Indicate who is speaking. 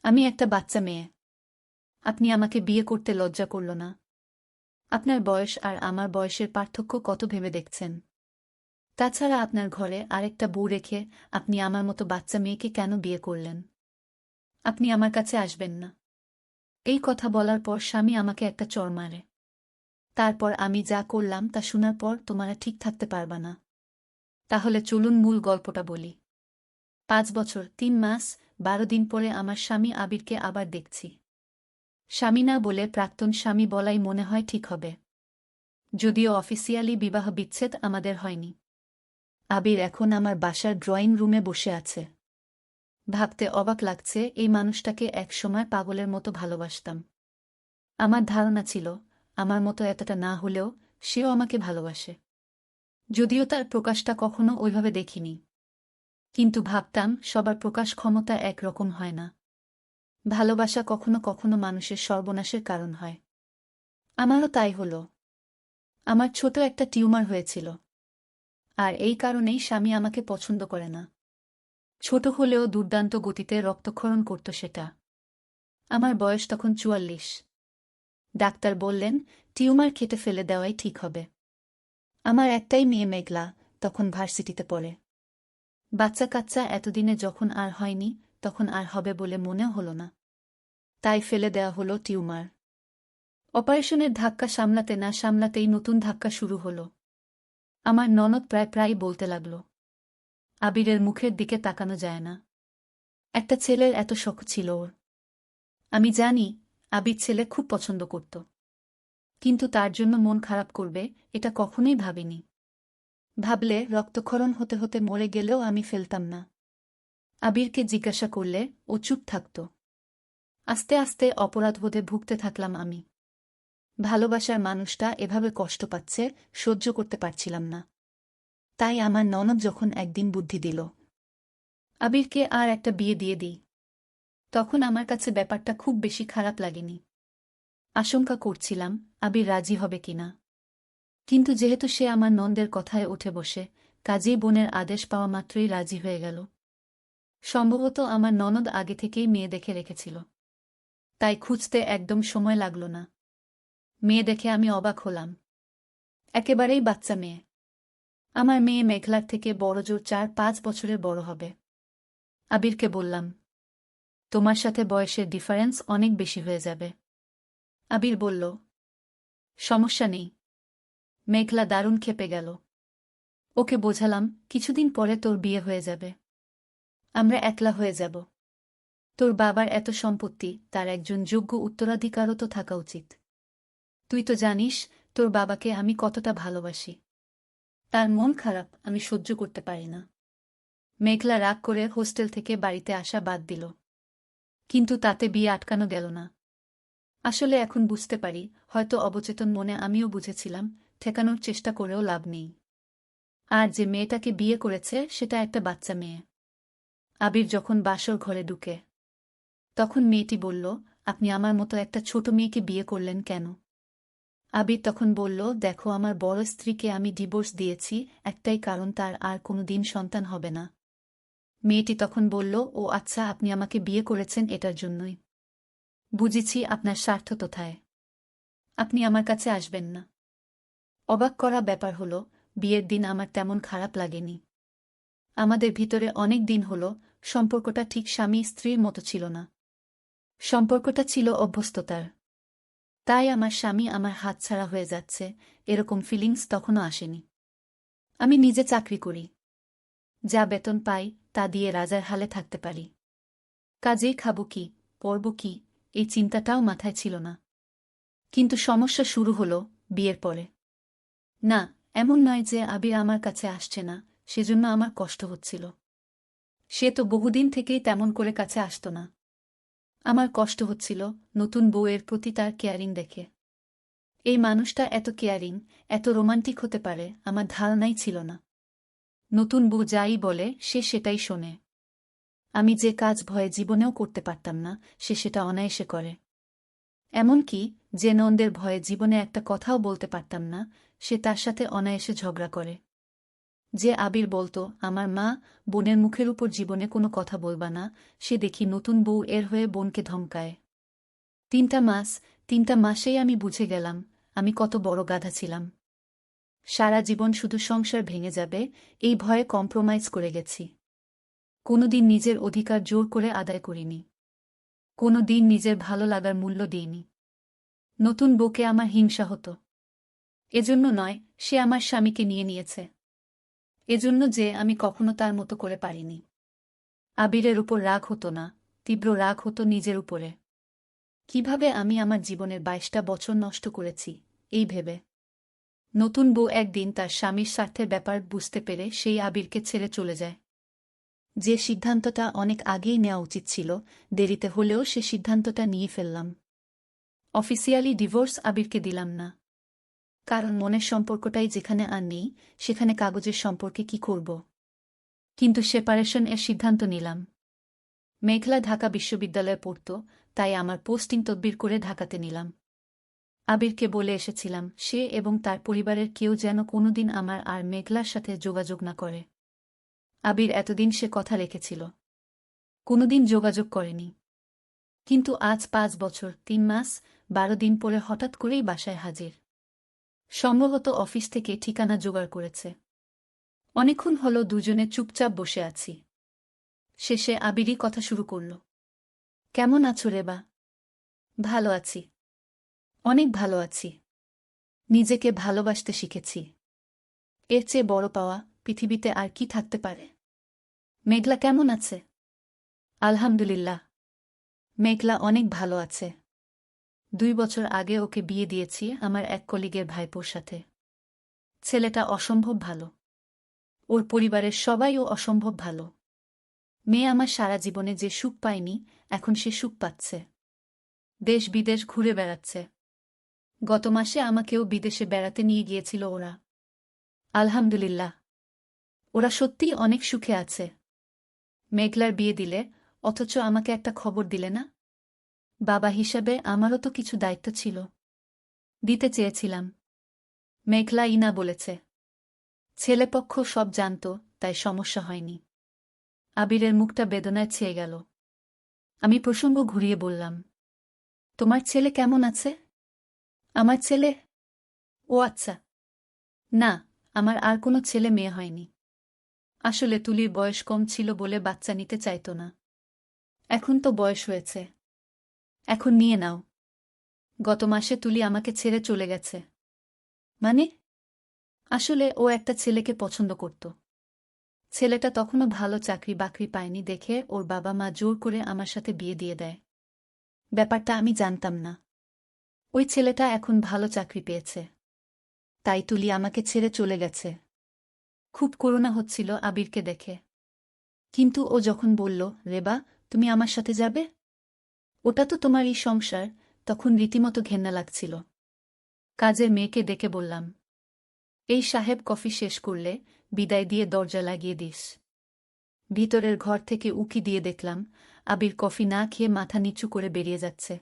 Speaker 1: আমি একটা বাচ্চা মেয়ে। আপনি আমাকে বিয়ে করতে লজ্জা করল না? আপনার বয়স আর আমার বয়সের পার্থক্য কত ভেবে দেখছেন? তাছাড়া আপনার ঘরে আরেকটা বউ রেখে আপনি আমার মতো বাচ্চা মেয়েকে কেন বিয়ে করলেন? আপনি আমার কাছে আসবেন না। এই কথা বলার পর স্বামী আমাকে একটা চড় মারে। তারপর আমি যা করলাম তা শোনার পর তোমরা ঠিক থাকতে পারবা না। তাহলে চলুন মূল গল্পটা বলি। 5 বছর 3 মাস 12 দিন পরে আমার স্বামী আবিরকে আবার দেখছি। স্বামী না বলে প্রাক্তন স্বামী বলাই মনে হয় ঠিক হবে। যদিও অফিসিয়ালি বিবাহ বিচ্ছেদ আমাদের হয়নি। আবির এখন আমার বাসার ড্রয়িং রুমে বসে আছে। ভাবতে অবাক লাগছে, এই মানুষটাকে একসময় পাগলের মতো ভালোবাসতাম। আমার ধারণা ছিল আমার মতো এতটা না হলেও সেও আমাকে ভালোবাসে। যদিও তার প্রকাশটা কখনো ওইভাবে দেখিনি। কিন্তু ভাবতাম সবার প্রকাশ ক্ষমতা একরকম হয় না। ভালোবাসা কখনো কখনো মানুষের সর্বনাশের কারণ হয়। আমারও তাই হলো। আমার ছোট একটা টিউমার হয়েছিল। আর এই কারণেই স্বামী আমাকে পছন্দ করে না। ছোট হলেও দুর্দান্ত গতিতে রক্তক্ষরণ করত সেটা। আমার বয়স তখন 44। ডাক্তার বললেন টিউমার কেটে ফেলে দেওয়াই ঠিক হবে। আমার একটাই মেয়ে মেঘলা, তখন ভার্সিটিতে পড়ে। বাচ্চা কাচ্চা এতদিনে যখন আর হয়নি, তখন আর হবে বলে মনেও হলো না। তাই ফেলে দেওয়া হলো টিউমার। অপারেশনের ধাক্কা সামলাতে না সামলাতেই নতুন ধাক্কা শুরু হলো। আমার ননদ প্রায় বলতে লাগল, আবিরের মুখের দিকে তাকানো যায় না। একটা ছেলের এত শখ ছিল ওর। আমি জানি আবির ছেলে খুব পছন্দ করত। কিন্তু তার জন্য মন খারাপ করবে এটা কখনোই ভাবিনি। ভাবলে রক্তক্ষরণ হতে হতে মরে গেলেও আমি ফেলতাম না। আবিরকে জিজ্ঞাসা করলে ও চুপ থাকত। আস্তে আস্তে অপরাধবোধে ভুগতে থাকলাম আমি। ভালোবাসার মানুষটা এভাবে কষ্ট পাচ্ছে সহ্য করতে পারছিলাম না। তাই আমার ননদ যখন একদিন বুদ্ধি দিল, আবিরকে আর একটা বিয়ে দিয়ে দিই, তখন আমার কাছে ব্যাপারটা খুব বেশি খারাপ লাগেনি। আশঙ্কা করছিলাম আবির রাজি হবে কিনা। কিন্তু যেহেতু সে আমার নন্দের কথায় উঠে বসে, কাজেই বোনের আদেশ পাওয়া মাত্রই রাজি হয়ে গেল। সম্ভবত আমার ননদ আগে থেকেই মেয়ে দেখে রেখেছিল। তাই খুঁজতে একদম সময় লাগল না। মেয়ে দেখে আমি অবাক হলাম। একেবারেই বাচ্চা মেয়ে। আমার মেয়ে মেঘলার থেকে বড়জোর 4-5 বছরের বড় হবে। আবিরকে বললাম, তোমার সাথে বয়সের ডিফারেন্স অনেক বেশি হয়ে যাবে। আবির বলল, সমস্যা নেই। মেঘলা দারুণ ক্ষেপে গেল। ওকে বোঝালাম কিছুদিন পরে তোর বিয়ে হয়ে যাবে। আমরা একলা হয়ে যাব। তোর বাবার এত সম্পত্তি, তার একজন যোগ্য উত্তরাধিকারও তো থাকা উচিত। তুই তো জানিস তোর বাবাকে আমি কতটা ভালোবাসি। তার মন খারাপ আমি সহ্য করতে পারি না। মেঘলা রাগ করে হোস্টেল থেকে বাড়িতে আসা বাদ দিল। কিন্তু তাতে বিয়ে আটকানো গেল না। আসলে এখন বুঝতে পারি, হয়তো অবচেতন মনে আমিও বুঝেছিলাম ঠেকানোর চেষ্টা করেও লাভ নেই। আর যে মেয়েটাকে বিয়ে করেছে সেটা একটা বাচ্চা মেয়ে। আবির যখন বাসর ঘরে ঢুকে, তখন মেয়েটি বলল, আপনি আমার মতো একটা ছোট মেয়েকে বিয়ে করলেন কেন? আবির তখন বলল, দেখো আমার বড় স্ত্রীকে আমি ডিভোর্স দিয়েছি একটাই কারণ, তার আর কোনোদিন সন্তান হবে না। মেয়েটি তখন বলল, ও আচ্ছা, আপনি আমাকে বিয়ে করেছেন এটার জন্যই। বুঝেছি আপনার স্বার্থ কোথায়। আপনি আমার কাছে আসবেন না। অবাক করা ব্যাপার হলো, বিয়ের দিন আমার তেমন খারাপ লাগেনি। আমাদের ভিতরে অনেক দিন হল সম্পর্কটা ঠিক স্বামী স্ত্রীর মতো ছিল না। সম্পর্কটা ছিল অভ্যস্ততার। তাই আমার স্বামী আমার হাতছাড়া হয়ে যাচ্ছে এরকম ফিলিংস তখনও আসেনি। আমি নিজে চাকরি করি। যা বেতন পাই তা দিয়ে রাজার হালে থাকতে পারি। কাজেই খাবো কি, পরব কি, এই চিন্তাটাও মাথায় ছিল না। কিন্তু সমস্যা শুরু হলো বিয়ের পরে। না, এমন নয় যে আবির আমার কাছে আসছে না, সেজন্য আমার কষ্ট হচ্ছিল। সে তো বহুদিন থেকেই তেমন করে কাছে আসত না। আমার কষ্ট হচ্ছিল নতুন বউয়ের প্রতি তার কেয়ারিং দেখে। এই মানুষটা এত কেয়ারিং, এত রোমান্টিক হতে পারে আমার ধারণাই ছিল না। নতুন বউ যাই বলে সে সেটাই শোনে। আমি যে কাজ ভয়ে জীবনেও করতে পারতাম না, সে সেটা অনায়াসে করে। এমনকি যে নন্দের ভয়ে জীবনে একটা কথাও বলতে পারতাম না, সে তার সাথে অনায়াসে ঝগড়া করে। যে আবির বলতো আমার মা বোনের মুখের উপর জীবনে কোনো কথা বলবা না, সে দেখি নতুন বউ এর হয়ে বোনকে ধমকায়। 3টা মাসেই আমি বুঝে গেলাম আমি কত বড় গাধা ছিলাম। সারা জীবন শুধু সংসার ভেঙে যাবে এই ভয়ে কম্প্রোমাইজ করে গেছি। কোনোদিন নিজের অধিকার জোর করে আদায় করিনি। কোনোদিন নিজের ভালো লাগার মূল্য দিইনি। নতুন বউকে আমার হিংসা হতো। এজন্য নয়, সে আমার স্বামীকে নিয়ে নিয়েছে। এজন্য যে আমি কখনো তার মতো করে পারিনি। আবিরের উপর রাগ হতো না, তীব্র রাগ হতো নিজের উপরে। কিভাবে আমি আমার জীবনের 22টা বছর নষ্ট করেছি এই ভেবে। নতুন বউ একদিন তার স্বামীর স্বার্থের ব্যাপার বুঝতে পেরে সেই আবিরকে ছেড়ে চলে যায়। যে সিদ্ধান্তটা অনেক আগেই নেওয়া উচিত ছিল, দেরিতে হলেও সে সিদ্ধান্তটা নিয়ে ফেললাম। অফিসিয়ালি ডিভোর্স আবিরকে দিলাম না, কারণ মনের সম্পর্কটাই যেখানে আর নেই সেখানে কাগজের সম্পর্কে কি করব। কিন্তু সেপারেশন এর সিদ্ধান্ত নিলাম। মেঘলা ঢাকা বিশ্ববিদ্যালয়ে পড়ত, তাই আমার পোস্টিং তদবির করে ঢাকাতে নিলাম। আবিরকে বলে এসেছিলাম সে এবং তার পরিবারের কেউ যেন কোনোদিন আমার আর মেঘলার সাথে যোগাযোগ না করে। আবির এতদিন সে কথা রেখেছিল, কোনোদিন যোগাযোগ করেনি। কিন্তু আজ 5 বছর 3 মাস 12 দিন পরে হঠাৎ করেই বাসায় হাজির। সম্ভবত অফিস থেকে ঠিকানা জোগাড় করেছে। অনেকক্ষণ হলো দুজনে চুপচাপ বসে আছি। শেষে আবিরই কথা শুরু করল। কেমন আছো রেবা? ভালো আছি, অনেক ভালো আছি। নিজেকে ভালোবাসতে শিখেছি। এর চেয়ে বড় পাওয়া পৃথিবীতে আর কি থাকতে পারে? মেঘলা কেমন আছে? আলহামদুলিল্লাহ, মেঘলা অনেক ভালো আছে। 2 বছর আগে ওকে বিয়ে দিয়েছি আমার এক কলিগের ভাইপোর সাথে। ছেলেটা অসম্ভব ভালো। ওর পরিবারের সবাইও অসম্ভব ভালো। মেয়ে আমার সারা জীবনে যে সুখ পায়নি, এখন সে সুখ পাচ্ছে। দেশ বিদেশ ঘুরে বেড়াচ্ছে। গত মাসে আমাকেও বিদেশে বেড়াতে নিয়ে গিয়েছিল ওরা। আলহামদুলিল্লাহ, ওরা সত্যিই অনেক সুখে আছে। মেঘলার বিয়ে দিলে, অথচ আমাকে একটা খবর দিলে না? বাবা হিসাবে আমারও তো কিছু দায়িত্ব ছিল। দিতে চেয়েছিলাম। মেঘলা ইনা বলেছে। ছেলেপক্ষ সব জানত, তাই সমস্যা হয়নি। আবিরের মুখটা বেদনায় ছেয়ে গেল। আমি প্রসঙ্গ ঘুরিয়ে বললাম, তোমার ছেলে কেমন আছে? আমার ছেলে? ও আচ্ছা। না, আমার আর কোনো ছেলে মেয়ে হয়নি। আসলে তুলির বয়স কম ছিল বলে বাচ্চা নিতে চাইত না। এখন তো বয়স হয়েছে, এখন নিয়ে নাও। গত মাসে তুলি আমাকে ছেড়ে চলে গেছে। মানে? আসলে ও একটা ছেলেকে পছন্দ করত। ছেলেটা তখনও ভালো চাকরি বাকরি পায়নি দেখে ওর বাবা মা জোর করে আমার সাথে বিয়ে দিয়ে দেয়। ব্যাপারটা আমি জানতাম না। ওই ছেলেটা এখন ভালো চাকরি পেয়েছে, তাই তুলি আমাকে ছেড়ে চলে গেছে। খুব করুণা হচ্ছিল আবিরকে দেখে। কিন্তু ও যখন বলল, রেবা তুমি আমার সাথে যাবে, ওটা তো তোমারই সংসার, তখন রীতিমতো ঘেন্না লাগছিল। কাজের মেয়েকে ডেকে বললাম, এই সাহেব কফি শেষ করলে বিদায় দিয়ে দরজা লাগিয়ে দিস। ভিতরের ঘর থেকে উকি দিয়ে দেখলাম আবির কফি না খেয়ে মাথা নিচু করে বেরিয়ে যাচ্ছে।